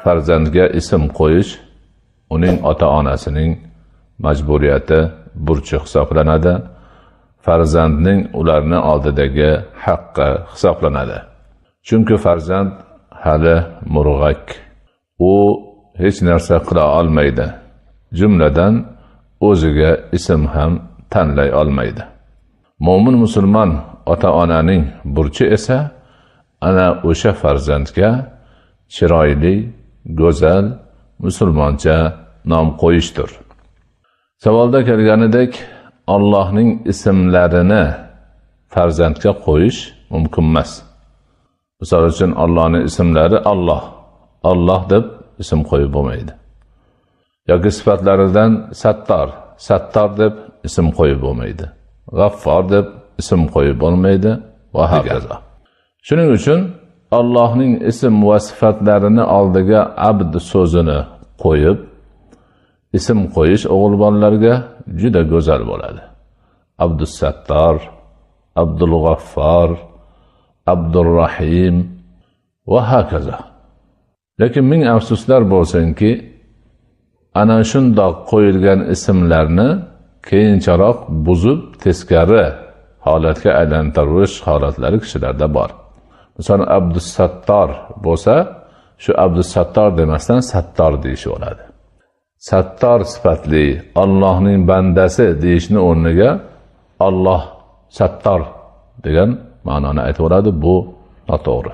farzandga ism qo'yish uning ota-onasining majburiyati, burchi hisoblanadi. Farzandning ularni oldidagi haqqi hisoblanadi. Chunki farzand hali murg'ak. U hech narsa qila olmaydi. Jumladan o'ziga ism ham tanlay olmaydi. Mo'min musulmon ota-onaning burchi esa ana o'sha farzandga chiroyli, go'zal, musulmoncha nom qo'yishdir. Savolda kelganidek, Allohning ismlarini farzandga qo'yish mumkin emas. Misol uchun Allohning ismlari Alloh deb ism qo'yib bo'lmaydi. Yoki sifatlaridan Sattor deb ism qo'yib bo'lmaydi. G'affor deb ism qo'yib bo'lmaydi va hokazo. Shuning uchun Allohning ism va sifatlarini oldiga abd so'zini qo'yib ism qo'yish o'g'il bolalarga juda go'zal bo'ladi. Abdus Sattor, Abdul G'affor, Abdurrahim va hokazo. Lekin ming afsuslar bo'lsinki, ana shundoq qo'yilgan ismlarni keyinchalik buzib teskari holatga aylantirish holatlari kishilarda bor. Masalan, Abdus Sattor bo'lsa, shu Abdus Sattor demasdan Sattor deyish bo'ladi. Sattor sifatli Allohning bandasi deyishni o'rniga Alloh Sattor degan ma'noni aytib, bu noto'g'ri.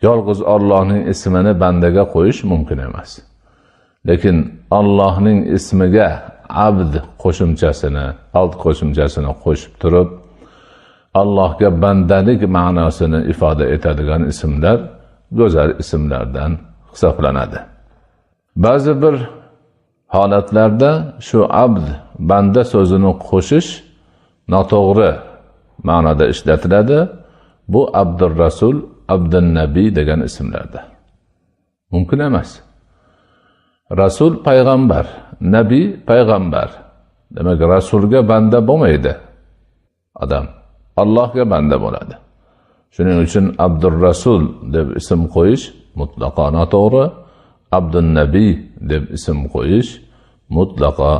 Yolg'iz Allohning ismini bandaga qo'yish mumkin emas. Lekin Allohning ismiga abd qo'shimchasini, alt qo'shimchasini qo'shib turib, Allohga bandalik ma'nosini ifoda etadigan ismlar go'zal ismlardan hisoblanadi. Ba'zi bir holatlarda shu abd, banda so'zini qo'shish noto'g'ri ma'noda ishlatiladi. Bu Abdur Rasul, Abdun Nabiy degan ismlarda. Mumkin emas. Rasul payg'ambar, Nabiy payg'ambar. Demak, Rasulga banda bo'lmaydi odam. Allohga banda bo'ladi. Shuning uchun Abdur Rasul deb ism qo'yish mutlaqo noto'g'ri. Abdun Nabiy deb ism qo'yish mutlaqo